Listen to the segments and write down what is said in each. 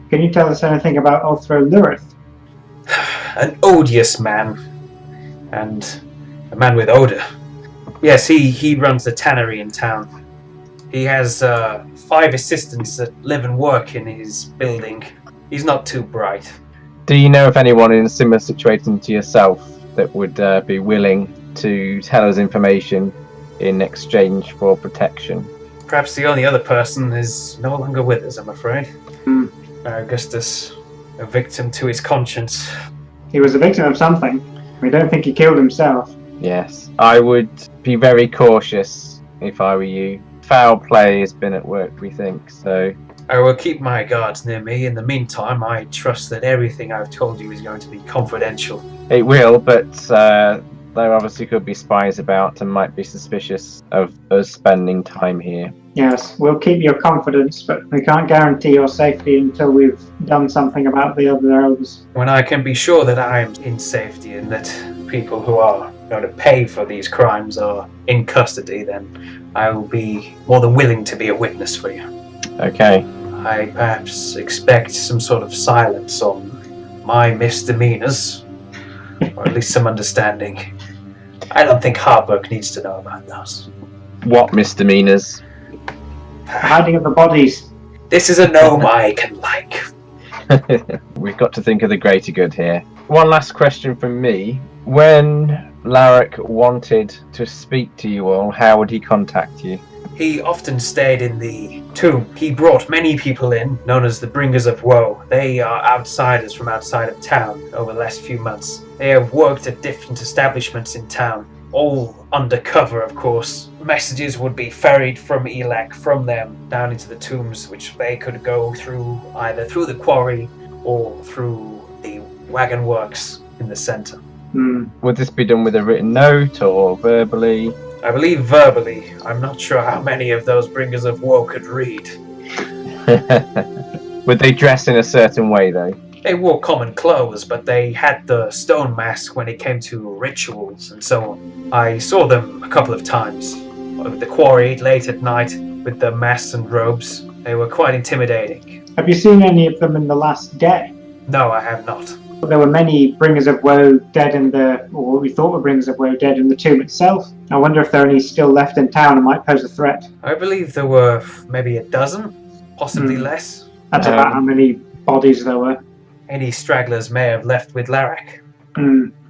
Can you tell us anything about Ulthro Lurith? An odious man, and a man with odor. Yes, he runs the tannery in town. He has 5 assistants that live and work in his building. He's not too bright. Do you know of anyone in a similar situation to yourself that would be willing to tell us information in exchange for protection? Perhaps the only other person is no longer with us, I'm afraid. Augustus, a victim to his conscience. He was a victim of something. We don't think he killed himself. Yes, I would be very cautious if I were you. Foul play has been at work, we think, so... I will keep my guards near me. In the meantime, I trust that everything I've told you is going to be confidential. It will, but there obviously could be spies about and might be suspicious of us spending time here. Yes, we'll keep your confidence, but we can't guarantee your safety until we've done something about the other elders. When I can be sure that I am in safety and that people who are going to pay for these crimes are in custody, then I will be more than willing to be a witness for you. Okay. I perhaps expect some sort of silence on my misdemeanors, or at least some understanding. I don't think Harburg needs to know about those. What misdemeanors? Hiding of the bodies. This is a gnome I can like. We've got to think of the greater good here. One last question from me. When Larrick wanted to speak to you all, how would he contact you? He often stayed in the tomb. He brought many people in, known as the Bringers of Woe. They are outsiders from outside of town over the last few months. They have worked at different establishments in town, all undercover, of course. Messages would be ferried from Elec, from them, down into the tombs, which they could go through either through the quarry or through the wagon works in the centre. Would this be done with a written note or verbally? I believe verbally. I'm not sure how many of those Bringers of Woe could read. Would they dress in a certain way, though? They wore common clothes, but they had the stone mask when it came to rituals and so on. I saw them a couple of times. At the quarry, late at night, with the masks and robes. They were quite intimidating. Have you seen any of them in the last day? No, I have not. There were many Bringers of Woe dead in the, or what we thought were Bringers of Woe dead in the tomb itself. I wonder if there are any still left in town and might pose a threat. I believe there were maybe a dozen, possibly less. That's about how many bodies there were. Any stragglers may have left with Larrick.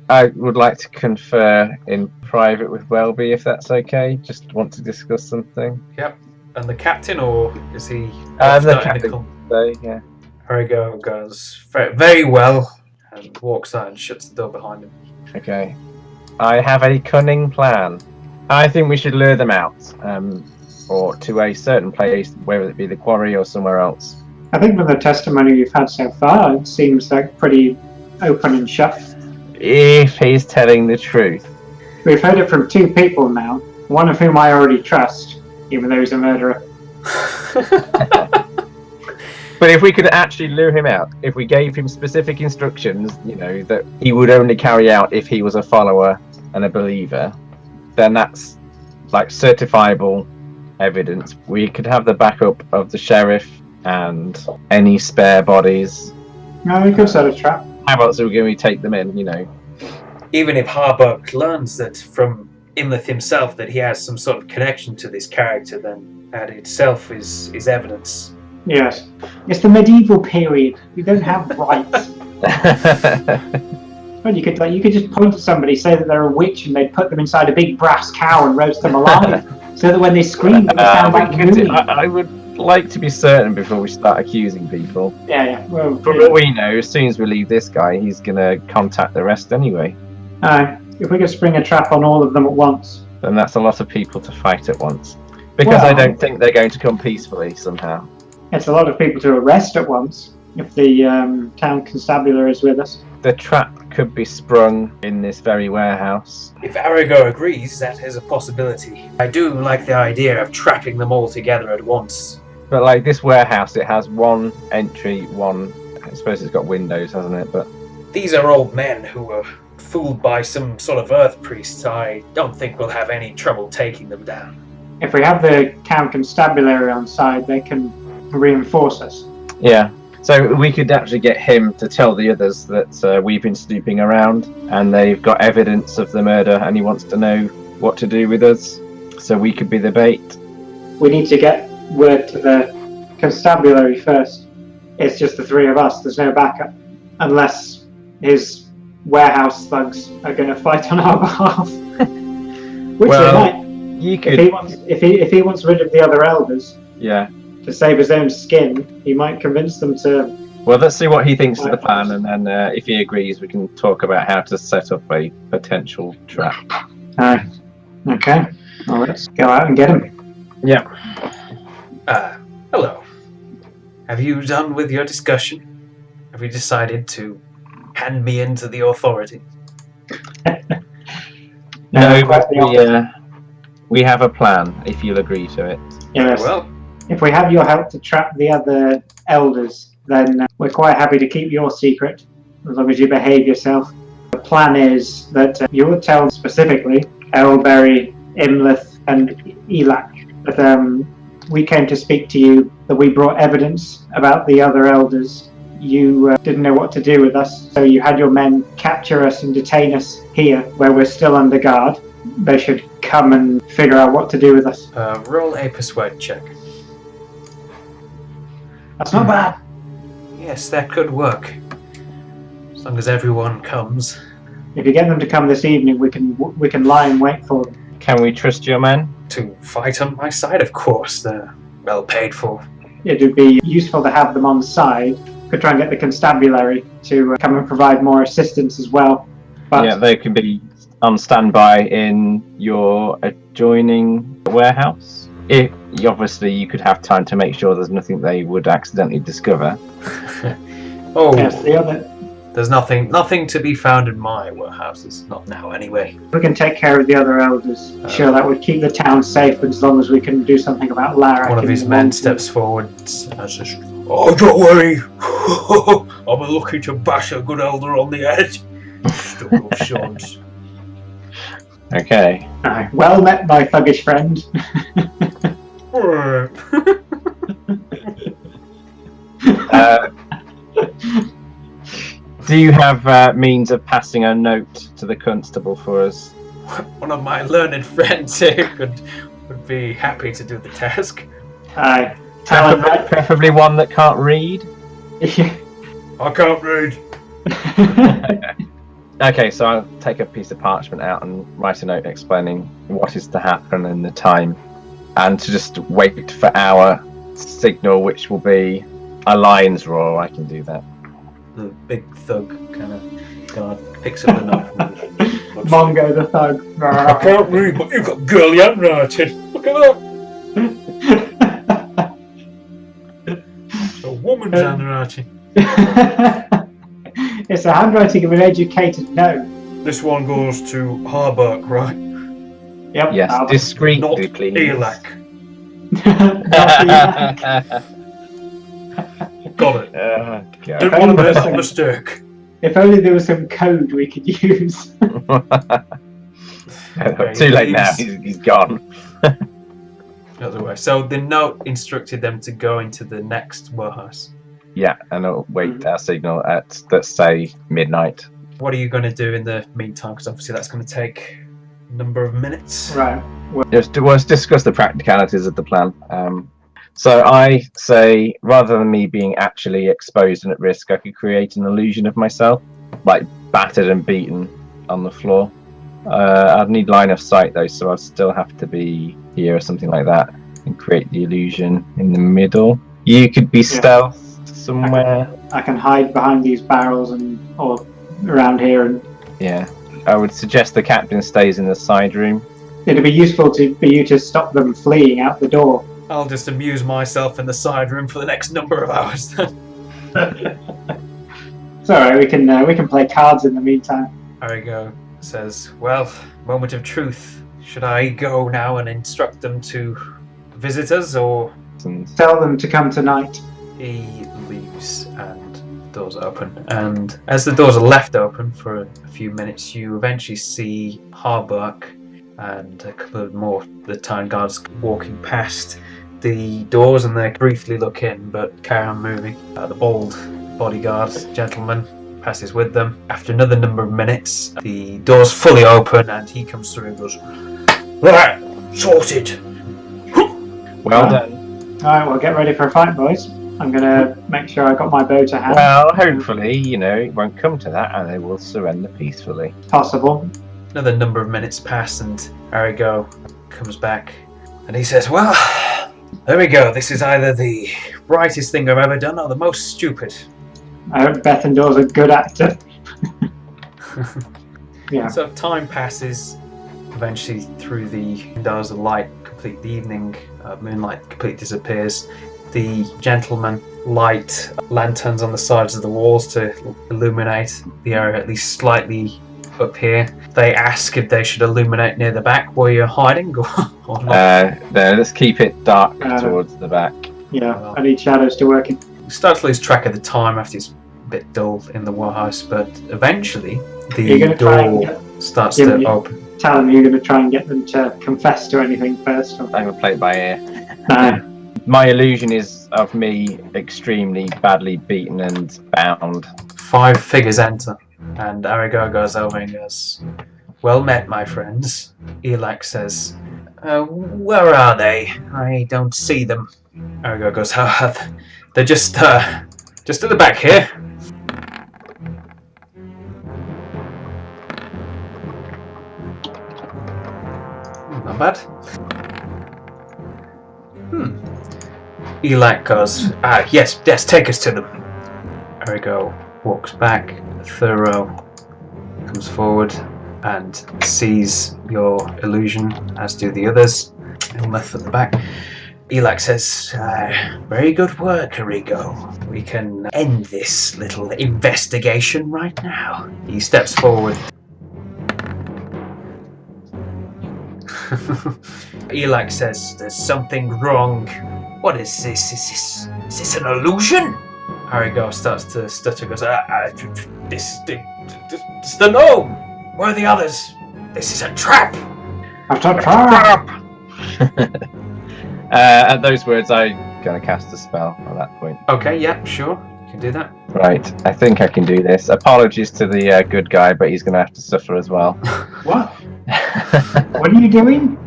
I would like to confer in private with Wellby, if that's okay. Just want to discuss something. Yep. And the captain, or is he... the captain. So, yeah. Arigo goes very well and walks out and shuts the door behind him. Okay. I have a cunning plan. I think we should lure them out, or to a certain place, whether it be the quarry or somewhere else. I think from the testimony we've had so far, it seems like pretty open and shut. If he's telling the truth. We've heard it from 2 people now, one of whom I already trust, even though he's a murderer. But if we could actually lure him out, if we gave him specific instructions, that he would only carry out if he was a follower and a believer, then that's like certifiable evidence. We could have the backup of the sheriff and any spare bodies. No, we could set a trap. How else are we going to take them in, Even if Harburg learns that from Imleth himself that he has some sort of connection to this character, then that itself is evidence. Yes. It's the medieval period. We don't have rights. Well, you could just point at somebody, say that they're a witch, and they'd put them inside a big brass cow and roast them alive, so that when they scream, it would sound like mooing. I would like to be certain before we start accusing people. Yeah. Well, for all we know, as soon as we leave this guy, he's going to contact the rest anyway. If we could spring a trap on all of them at once. Then that's a lot of people to fight at once. Because I don't think they're going to come peacefully somehow. It's a lot of people to arrest at once, if the town constabulary is with us. The trap could be sprung in this very warehouse. If Arigo agrees, that is a possibility. I do like the idea of trapping them all together at once. But like this warehouse, it has one entry, I suppose it's got windows, hasn't it? But these are old men who were fooled by some sort of earth priest. I don't think we'll have any trouble taking them down. If we have the town constabulary on side, they can reinforce us. Yeah. So we could actually get him to tell the others that we've been snooping around and they've got evidence of the murder and he wants to know what to do with us. So we could be the bait. We need to get word to the constabulary first. It's just the three of us. There's no backup. Unless his warehouse thugs are going to fight on our behalf. Which they might. You could... If he wants rid of the other elders, yeah, to save his own skin, he might convince them to... Well, let's see what he thinks of the plan, and then if he agrees, we can talk about how to set up a potential trap. Okay. Well, let's go out and get him. Yeah. Hello. Have you done with your discussion? Have you decided to hand me into the authority? No, but we have a plan, if you'll agree to it. Yes. Well, if we have your help to trap the other elders, then we're quite happy to keep your secret, as long as you behave yourself. The plan is that you will tell specifically Elberry, Imleth, and Elak that we came to speak to you, that we brought evidence about the other elders. You didn't know what to do with us, so you had your men capture us and detain us here, where we're still under guard. They should come and figure out what to do with us. roll a persuade check. That's not bad. Yes, that could work. As long as everyone comes. If you get them to come this evening, we can lie in wait for them. Can we trust your men? To fight on my side, of course. They're well paid for. It would be useful to have them on side. Could try and get the constabulary to come and provide more assistance as well. But Yeah, they can be on standby in your adjoining warehouse. Obviously, you could have time to make sure there's nothing they would accidentally discover. Oh, yes, the other, there's nothing to be found in my warehouses. Not now, anyway. we can take care of the other elders. Sure, that would keep the town safe as long as we can do something about Larek. One of his men steps forward and says, "Oh, don't worry. I'm looking to bash a good elder on the head." Stuck up swords. Okay. Well met, my thuggish friend. Do you have means of passing a note to the constable for us? One of my learned friends here would be happy to do the task. Aye. Talyn, right? Preferably one that can't read. I can't read. Okay, so I'll take a piece of parchment out and write a note explaining what is to happen and the time, and to just wait for our signal, which will be a lion's roar. I can do that. The big thug kind of guard picks up the knife. Mongo the thug. I can't read, but you've got girly handwriting. Look at that. It's a woman's handwriting. It's the handwriting of an educated gnome. This one goes to Harburg, right? Yep. Yes, discreetly, Not please. Elak. Not Elak. Got it. God. Didn't want to make that mistake. If only there was some code we could use. Too late now. He's gone. Other way. So the note instructed them to go into the next warehouse. Yeah, and I'll wait our signal at, let's say, midnight. What are you going to do in the meantime? Because obviously that's going to take a number of minutes. Right. Let's discuss the practicalities of the plan. So I say, rather than me being actually exposed and at risk, I could create an illusion of myself, like battered and beaten on the floor. I'd need line of sight though, so I'd still have to be here or something like that and create the illusion in the middle. You could be stealth somewhere. I can hide behind these barrels or around here, and Yeah, I would suggest the captain stays in the side room. it'd be useful for you to stop them fleeing out the door. I'll just amuse myself in the side room for the next number of hours. It's alright, we can play cards in the meantime. There we go. Says, well, moment of truth. Should I go now and instruct them to visit us, or... Tell them to come tonight. He leaves and the doors open. And as the doors are left open for a few minutes, you eventually see Harburg and a couple of more the town guards walking past. the doors and they briefly look in, but carry on moving. The bald bodyguard gentleman passes with them. After another number of minutes, the doors fully open and he comes through and goes, "Right, sorted." Well done. Alright, well, get ready for a fight, boys. I'm going to make sure I got my bow to hand. Well, hopefully, it won't come to that and they will surrender peacefully. Possible. Another number of minutes pass and Arigo comes back and he says, "Well, there we go. This is either the brightest thing I've ever done or the most stupid." I hope Bethendor's a good actor. Yeah. So time passes. Eventually, through the windows, the light complete the evening. Moonlight completely disappears. The gentlemen light lanterns on the sides of the walls to illuminate the area at least slightly up here. They ask if they should illuminate near the back where you're hiding or not. No, let's keep it dark towards the back. Yeah, I need shadows to work in. You start to lose track of the time after it's a bit dull in the warehouse, but eventually You're the gonna try and door starts to open. Tell them you're going to try and get them to confess to anything first. Or... I'm going to play it by ear. No. My illusion is of me extremely badly beaten and bound. 5 figures enter, and Arigo goes over and goes, "Well met, my friends." Elak says, "Where are they? I don't see them." Arigo goes, "They're just at the back here." Not bad. Elak goes, yes, take us to them." Arigo walks back. Thorough comes forward and sees your illusion, as do the others, and left at the back. Elak says, "Very good work, Arigo. We can end this little investigation right now." He steps forward. Elak says, "There's something wrong. What is this? Is this an illusion?" Arigo starts to stutter, goes, This is the gnome! Where are the others? This is a trap! It's a trap! At those words, I'm going to cast a spell at that point. Okay, yeah, sure. You can do that. Right, I think I can do this. Apologies to the good guy, but he's going to have to suffer as well. What? What are you doing?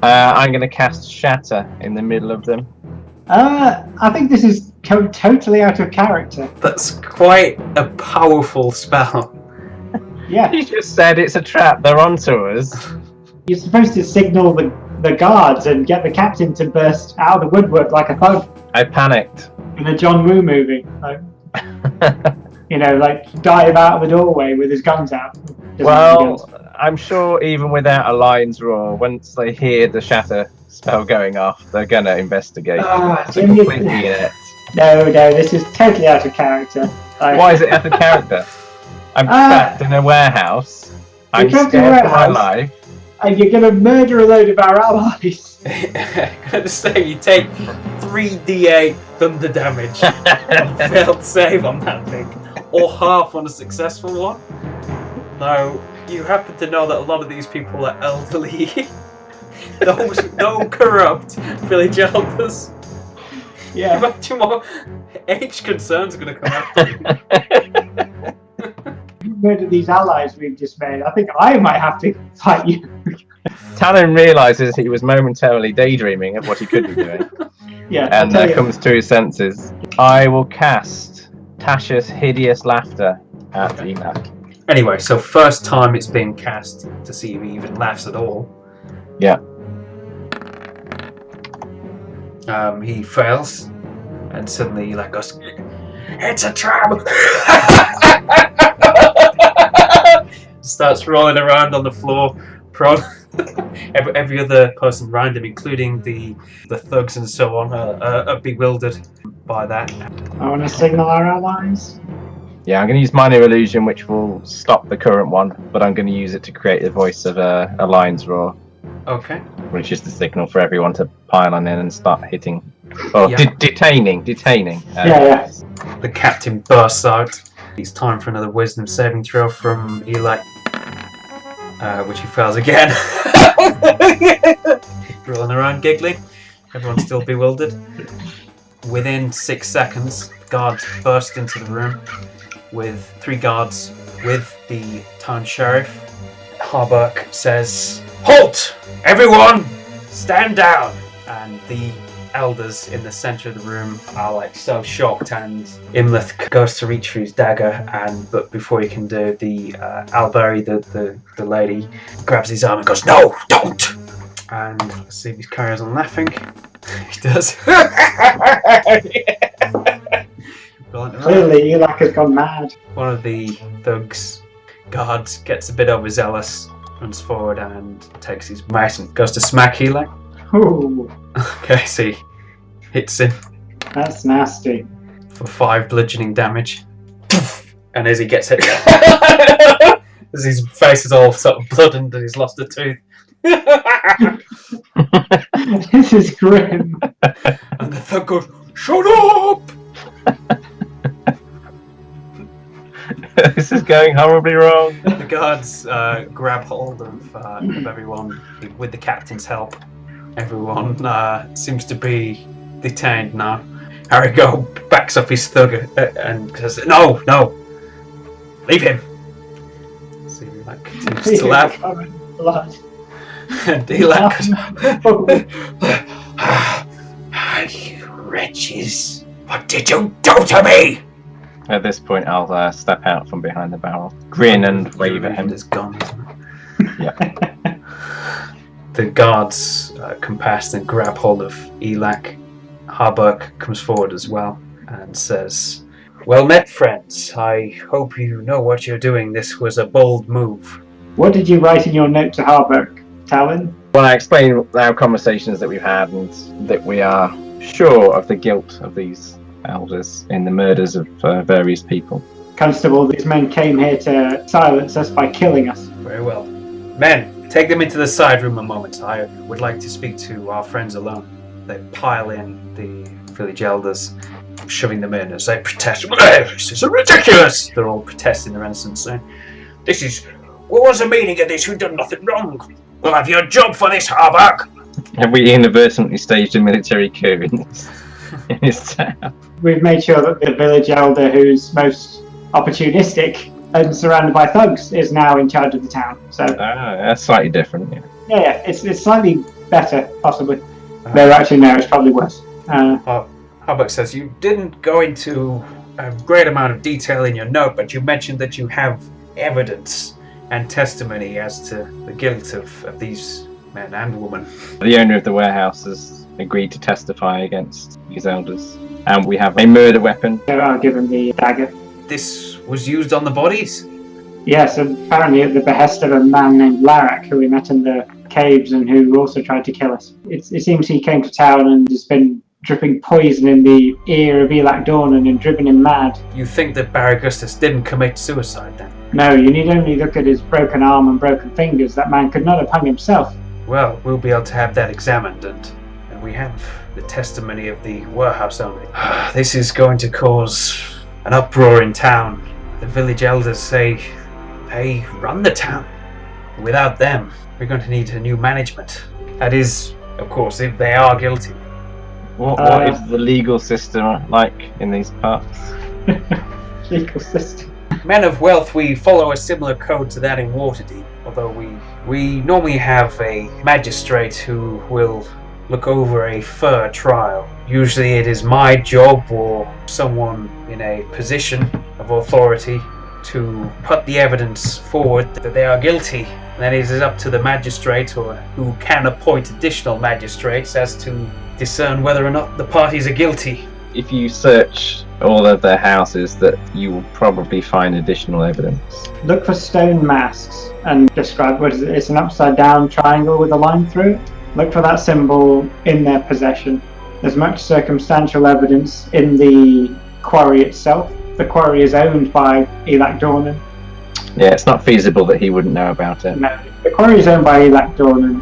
I'm going to cast Shatter in the middle of them. I think this is totally out of character. That's quite a powerful spell. Yeah. You just said it's a trap. They're onto us. You're supposed to signal the guards and get the captain to burst out of the woodwork like a thug I panicked. in a John Woo movie. Like, dive out of the doorway with his guns out. Well, I'm sure even without a lion's roar, once they hear the Shatter spell going off, they're going to investigate. It's a complete idiot. No, this is totally out of character. Why is it out of character? I'm trapped in a warehouse. I'm trapped scared in a for my warehouse. life. And you're going to murder a load of our allies. Gonna say you take 3d8 thunder damage on a failed save on that thing, or half on a successful one. Now, you happen to know that a lot of these people are elderly. no corrupt village elders. Yeah. Imagine what age concerns are going to come after you. You murdered these allies we've just made. I think I might have to fight you. Talyn realizes he was momentarily daydreaming of what he could be doing. Yeah. And comes to his senses. I will cast Tasha's Hideous Laughter at Elak. Anyway, so first time it's being cast to see if he even laughs at all. Yeah. He fails, and suddenly he goes, "It's a trap!" Starts rolling around on the floor, prone. Every other person around him, including the thugs and so on, are bewildered by that. I want to signal our allies. Yeah, I'm going to use Minor Illusion, which will stop the current one, but I'm going to use it to create the voice of a lion's roar. Okay. Which is the signal for everyone to pile on in and start hitting. Oh, Yeah. detaining. Yeah. The captain bursts out. It's time for another wisdom saving throw from Eli, which he fails again. Rolling around giggling. Everyone's still bewildered. Within 6 seconds, the guards burst into the room with 3 guards with the town sheriff. Harburg says, "Halt! Everyone! Stand down!" And the elders in the centre of the room are like so shocked, and Imleth goes to reach for his dagger, but before he can do, the Alberry, the lady, grabs his arm and goes, "No, don't!" And let's see if he carries on laughing. He does. Clearly, Elac has gone mad. One of the thugs guards gets a bit overzealous, runs forward and takes his mace and goes to smack Elac. Ooh, Okay, so he hits him that's nasty. for 5 bludgeoning damage. And as he gets hit, as his face is all sort of blooded and he's lost a tooth. This is grim. And the thug goes, "Shut up!" This is going horribly wrong. The guards grab hold of everyone with the captain's help. Everyone seems to be detained now. Harrigo backs up his thug and says, "No, no, leave him." So Elac continues to laugh. Blood. And Elac goes, "You wretches, what did you do to me?" At this point, I'll step out from behind the barrel, grin and wave at him. Is gone, isn't it? Yeah. The guards compass and grab hold of Elac. Harburg comes forward as well and says, "Well met, friends. I hope you know what you're doing. This was a bold move." What did you write in your note to Harburg, Talyn? Well, I explain our conversations that we've had and that we are sure of the guilt of these elders in the murders of various people. Constable, these men came here to silence us by killing us. Very well. Men, take them into the side room a moment. I would like to speak to our friends alone. They pile in, the village elders, shoving them in as they protest. "This is ridiculous!" They're all protesting their innocence, saying, "What was the meaning of this? We've done nothing wrong. We'll have your job for this, Harburg." Have we inadvertently staged a military coup in his town? We've made sure that the village elder who's most opportunistic and surrounded by thugs is now in charge of the town. So That's slightly different. Yeah. it's slightly better, possibly. No, actually, no, it's probably worse. Harburg says, "You didn't go into a great amount of detail in your note, but you mentioned that you have evidence and testimony as to the guilt of these men and women." The owner of the warehouse has agreed to testify against these elders, and we have a murder weapon. I'll give him the dagger. This was used on the bodies? Yes, apparently at the behest of a man named Larak, who we met in the caves and who also tried to kill us. It seems he came to town and has been dripping poison in the ear of Elac Dornan and driven him mad. You think that Baragustus didn't commit suicide then? No, you need only look at his broken arm and broken fingers. That man could not have hung himself. Well, we'll be able to have that examined, and we have the testimony of the warehouse owner. This is going to cause an uproar in town. The village elders say they run the town. Without them, we're going to need a new management. That is, of course, if they are guilty. What is the legal system like in these parts? Legal system. Men of wealth, we follow a similar code to that in Waterdeep, although we normally have a magistrate who will look over a fair trial. Usually it is my job or someone in a position of authority to put the evidence forward that they are guilty. Then it is up to the magistrate, or who can appoint additional magistrates, as to discern whether or not the parties are guilty. If you search all of their houses, that you will probably find additional evidence. Look for stone masks and describe what is it. It's an upside down triangle with a line through it. Look for that symbol in their possession. There's much circumstantial evidence in the quarry itself. The quarry is owned by Elac Dornan. Yeah, it's not feasible that he wouldn't know about it. No, the quarry is owned by Elac Dornan.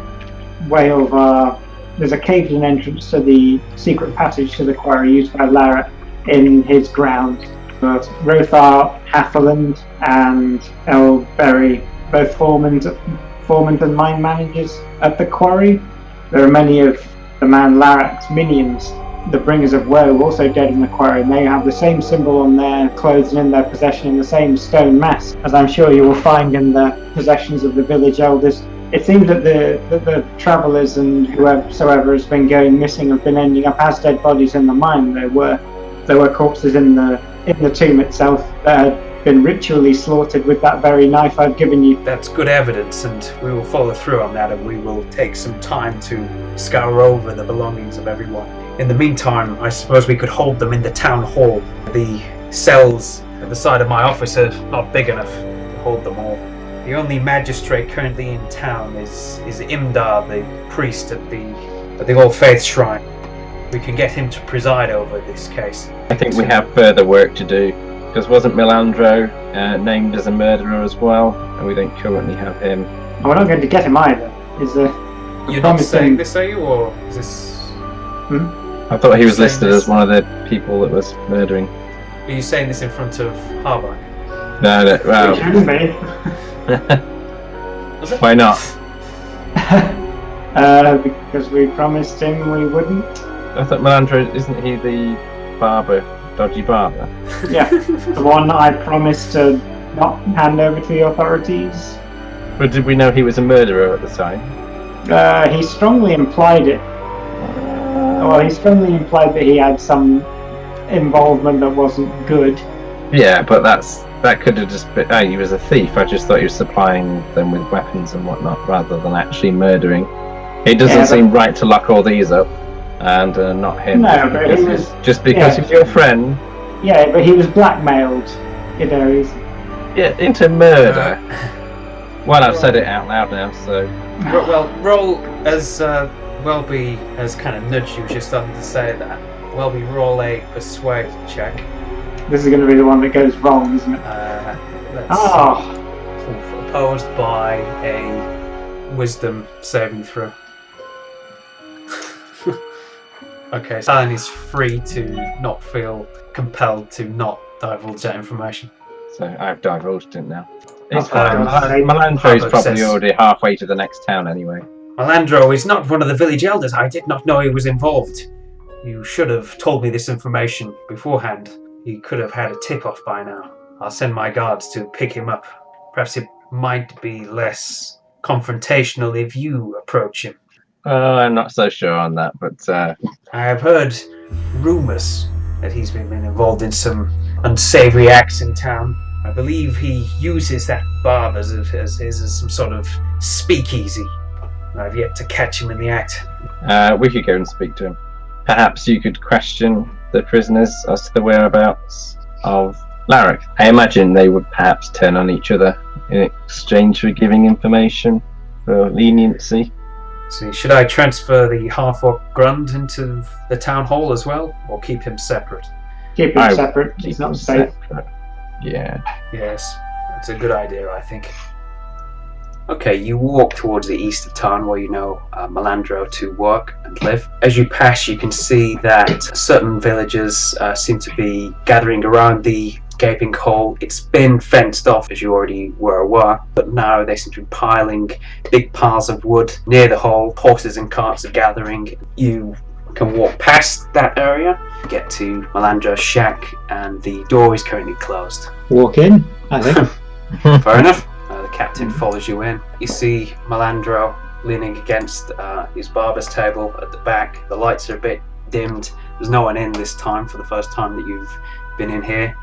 Way over. There's a caved-in entrance to the secret passage to the quarry used by Lara in his ground. But Rothar, Hatherland, and Elberry, both foremen and mine managers at the quarry. There are many of the man Larak's minions, the Bringers of Woe, also dead in the quarry, and they have the same symbol on their clothes and in their possession, and the same stone mask, as I'm sure you will find in the possessions of the village elders. It seems that the travellers and whoever has been going missing have been ending up as dead bodies in the mine. There were corpses in the tomb itself that had been ritually slaughtered with that very knife I've given you. That's good evidence, and we will follow through on that, and we will take some time to scour over the belongings of everyone. In the meantime, I suppose we could hold them in the town hall. The cells at the side of my office are not big enough to hold them all. The only magistrate currently in town is Imdar, the priest at the All Faith Shrine. We can get him to preside over this case. I think we have further work to do, because wasn't Melandro named as a murderer as well, and we don't currently have him. Oh, we're not going to get him either. You're not saying this, are you, or is this... I thought he was listed as one of the people that was murdering. Are you saying this in front of Harbour? No, well... It can be. Why not? Because we promised him we wouldn't. I thought Melandro, isn't he the dodgy barber? Yeah, the one I promised to not hand over to the authorities. But did we know he was a murderer at the time? He strongly implied it. Well, he strongly implied that he had some involvement that wasn't good. Yeah, but that could have just been... he was a thief. I just thought he was supplying them with weapons and whatnot, rather than actually murdering. It doesn't seem right to lock all these up, and not him. No, but he was... Just because he's your friend. Yeah, but he was blackmailed, you know. Yeah, into murder. Well, I've said it out loud now, so... Well, roll, as Wellby has kind of nudged you, just starting to say that. Wellby, roll a persuade check. This is going to be the one that goes wrong, isn't it? Opposed by a wisdom saving throw. Okay, so Talyn is free to not feel compelled to not divulge that information. So I've divulged it now. It's Okay, fine. Melandro's probably already halfway to the next town anyway. Melandro is not one of the village elders. I did not know he was involved. You should have told me this information beforehand. He could have had a tip-off by now. I'll send my guards to pick him up. Perhaps it might be less confrontational if you approach him. I'm not so sure on that, but... I have heard rumours that he's been involved in some unsavoury acts in town. I believe he uses that barb as some sort of speakeasy. I've yet to catch him in the act. We could go and speak to him. Perhaps you could question the prisoners as to the whereabouts of Larak. I imagine they would perhaps turn on each other in exchange for giving information for leniency. So should I transfer the half-orc Grund into the town hall as well, or keep him separate? Keep him separate. He's not safe. Yeah. Yes, that's a good idea, I think. Okay, you walk towards the east of town where you know Melandro to work and live. As you pass, you can see that certain villagers seem to be gathering around the gaping hole. It's been fenced off, as you already were aware, but now they seem to be piling big piles of wood near the hole. Horses and carts are gathering. You can walk past that area, get to Melandro's shack, and the door is currently closed. Walk in, I think. Fair enough. The captain follows you in. You see Melandro leaning against his barber's table at the back. The lights are a bit dimmed. There's no one in this time for the first time that you've been in here.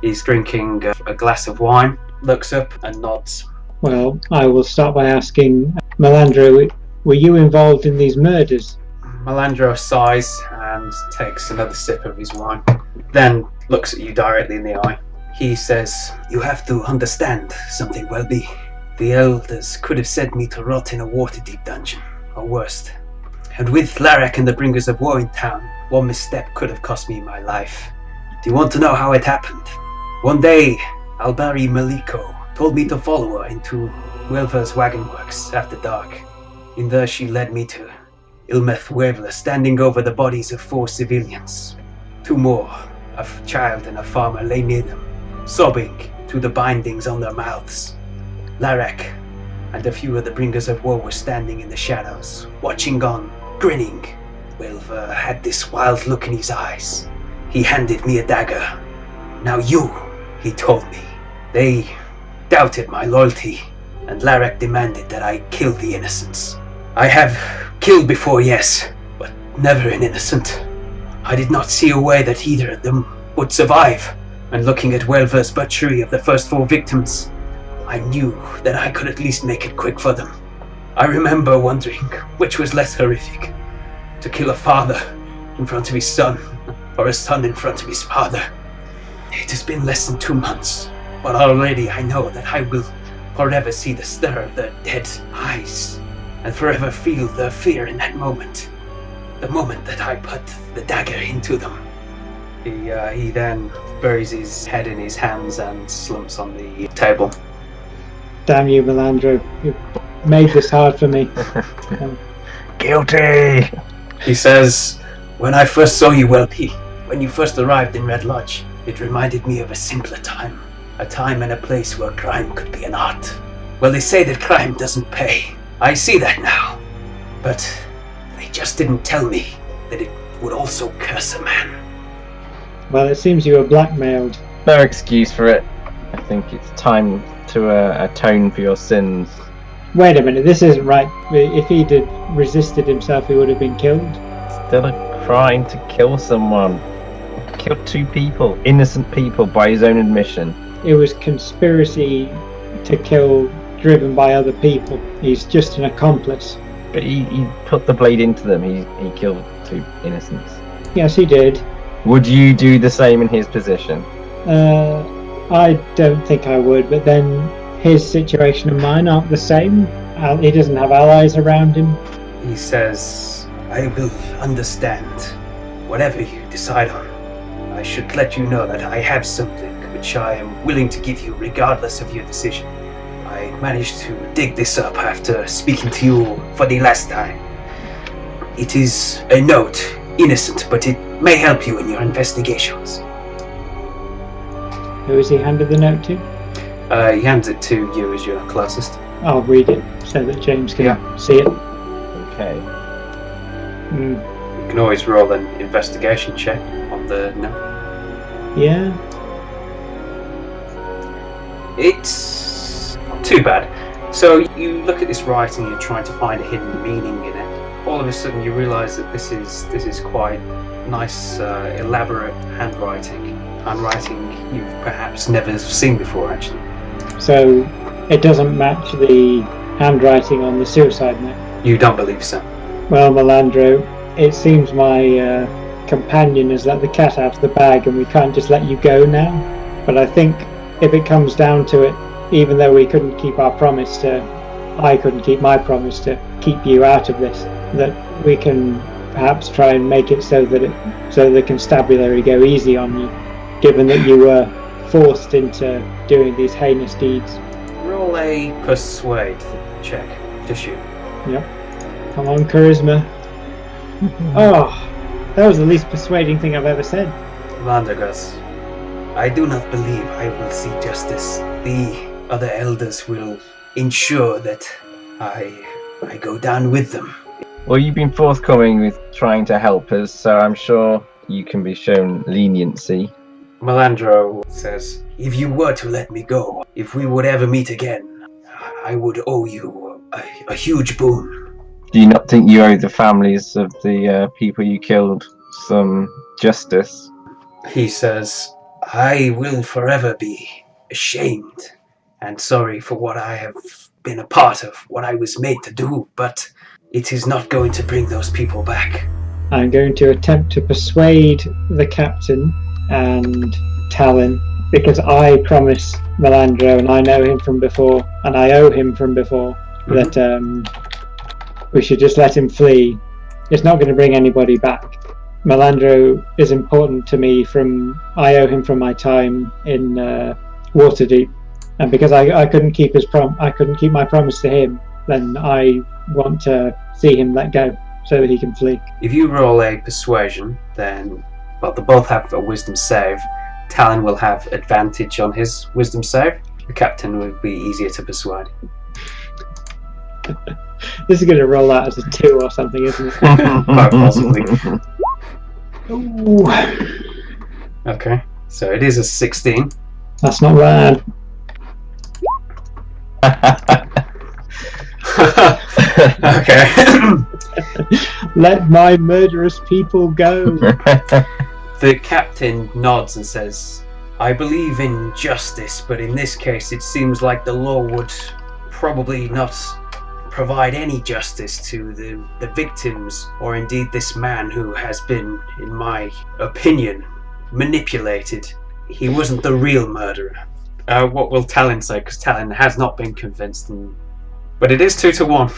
He's drinking a glass of wine, looks up and nods. Well, I will start by asking, Melandro, were you involved in these murders? Melandro sighs and takes another sip of his wine, then looks at you directly in the eye. He says, "You have to understand something, Wellby. The elders could have sent me to rot in a water-deep dungeon, or worse. And with Larak and the Bringers of Woe in town, one misstep could have cost me my life. Do you want to know how it happened? One day, Albari Maliko told me to follow her into Welver's wagon works after dark. In there she led me to Ilmeth Wevler standing over the bodies of 4 civilians. 2 more, a child and a farmer, lay near them, sobbing to the bindings on their mouths. Larak and a few of the Bringers of Woe were standing in the shadows, watching on, grinning. Wellby had this wild look in his eyes. He handed me a dagger. Now you, he told me. They doubted my loyalty, and Larek demanded that I kill the innocents. I have killed before, yes, but never an innocent. I did not see a way that either of them would survive. And looking at Wellby's butchery of the first 4 victims, I knew that I could at least make it quick for them. I remember wondering which was less horrific, to kill a father in front of his son, or a son in front of his father. It has been less than 2 months, but already I know that I will forever see the stir of their dead eyes, and forever feel their fear in that moment. The moment that I put the dagger into them. He then buries his head in his hands and slumps on the table. Damn you, Melandro. You made this hard for me. Guilty! He says, when I first saw you, Wellby, when you first arrived in Red Lodge, it reminded me of a simpler time. A time and a place where crime could be an art. Well, they say that crime doesn't pay. I see that now. But they just didn't tell me that it would also curse a man. Well, it seems you were blackmailed. No excuse for it. I think it's time to atone for your sins. Wait a minute, this isn't right. If he'd resisted himself, he would have been killed. Still a crime to kill someone. Killed 2 people, innocent people, by his own admission. It was conspiracy to kill driven by other people. He's just an accomplice. But he put the blade into them. He killed 2 innocents. Yes, he did. Would you do the same in his position? I don't think I would, but then his situation and mine aren't the same. He doesn't have allies around him. He says, I will understand whatever you decide on. I should let you know that I have something which I am willing to give you regardless of your decision. I managed to dig this up after speaking to you for the last time. It is a note, innocent, but it may help you in your investigations. Who has he handed the note to? He hands it to you as your closest. I'll read it so that James can see it. Okay. Mm. You can always roll an investigation check on the note. Yeah. It's not too bad. So you look at this writing and you're trying to find a hidden meaning in it. All of a sudden you realise that this is quite nice, elaborate handwriting you've perhaps never seen before, actually. So it doesn't match the handwriting on the suicide note? You don't believe so? Well, Melandro, it seems my companion has let the cat out of the bag and we can't just let you go now. But I think if it comes down to it, even though we couldn't keep our promise I couldn't keep my promise to keep you out of this, that we can perhaps try and make it so that the constabulary go easy on you, given that you were forced into doing these heinous deeds. Roll a persuade check to shoot. Yep. Come on, charisma. Oh, that was the least persuading thing I've ever said. Vandergus, I do not believe I will see justice. The other elders will ensure that I go down with them. Well, you've been forthcoming with trying to help us, so I'm sure you can be shown leniency. Melandro says, if you were to let me go, if we would ever meet again, I would owe you a huge boon. Do you not think you owe the families of the people you killed some justice? He says, I will forever be ashamed and sorry for what I have been a part of, what I was made to do, but it is not going to bring those people back. I'm going to attempt to persuade the captain and Talyn, because I promised Melandro, and I know him from before, and I owe him from before, that we should just let him flee. It's not going to bring anybody back. Melandro is important to me I owe him from my time in Waterdeep, and because I couldn't keep I couldn't keep my promise to him, then I want to see him let go so that he can flee. If you roll a persuasion, then they both have a wisdom save. Talyn will have advantage on his wisdom save. The captain will be easier to persuade. This is going to roll out as a 2 or something, isn't it? Quite possibly. Ooh, Okay, so it is a 16. that's not bad. Okay. Let my murderous people go. The captain nods and says, I believe in justice, but in this case it seems like the law would probably not provide any justice to the victims, or indeed this man who has been, in my opinion, manipulated. He wasn't the real murderer. What will Talyn say? Because Talyn has not been convinced. But it is 2-1.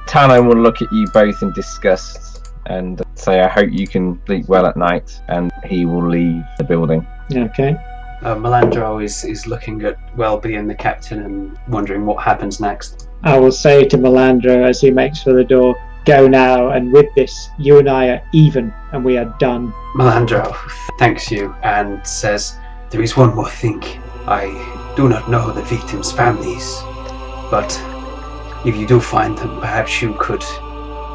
Talyn will look at you both in disgust and say, I hope you can sleep well at night, and he will leave the building. Okay. Melandro is looking at Wellby and the captain and wondering what happens next. I will say to Melandro as he makes for the door, go now, and with this, you and I are even, and we are done. Melandro thanks you and says, there is one more thing. I do not know the victims' families, but if you do find them, perhaps you could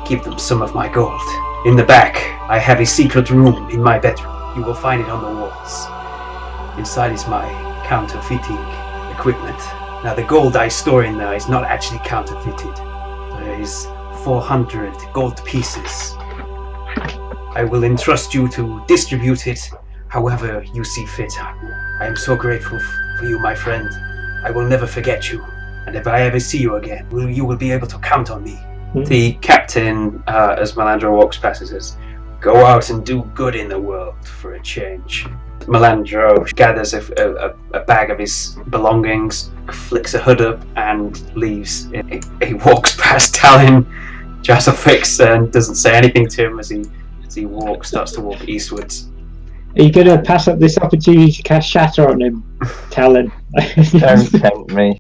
give them some of my gold. In the back, I have a secret room in my bedroom. You will find it on the walls. Inside is my counterfeiting equipment. Now, the gold I store in there is not actually counterfeited. There is 400 gold pieces. I will entrust you to distribute it however you see fit. I am so grateful for you, my friend. I will never forget you. And if I ever see you again, you will be able to count on me. The captain, as Melandro walks past, says, go out and do good in the world for a change. Melandro gathers a bag of his belongings, flicks a hood up, and leaves. He walks past Talyn, Jasofix, and doesn't say anything to him as he starts to walk eastwards. Are you going to pass up this opportunity to cast Shatter on him, Talyn? Don't tempt me.